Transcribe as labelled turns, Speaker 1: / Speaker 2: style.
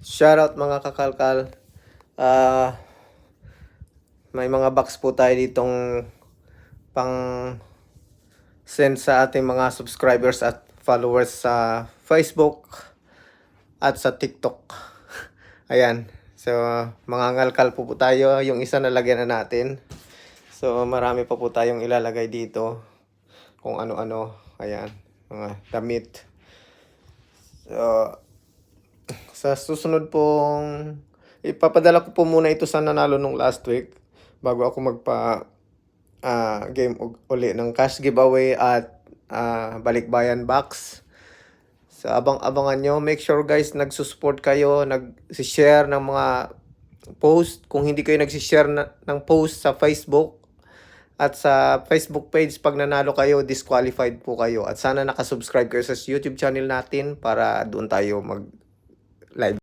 Speaker 1: Shoutout mga kakalkal. May mga box po tayo ditong pang send sa ating mga subscribers at followers sa Facebook at sa TikTok. Ayan. So, mga ngalkal po tayo. Yung isa nalagyan na natin. So, marami pa po tayong ilalagay dito. Kung ano-ano. Ayan. Mga damit. So, sa susunod pong ipapadala ko po muna ito sa nanalo nung last week bago ako magpa game uli ng cash giveaway at balikbayan box. So abangan nyo. Make sure guys nagsusupport kayo, nag-share ng mga post. Kung hindi kayo nag-share ng post sa Facebook at sa Facebook page, pag nanalo kayo, disqualified po kayo. At sana nakasubscribe kayo sa YouTube channel natin para doon tayo mag live.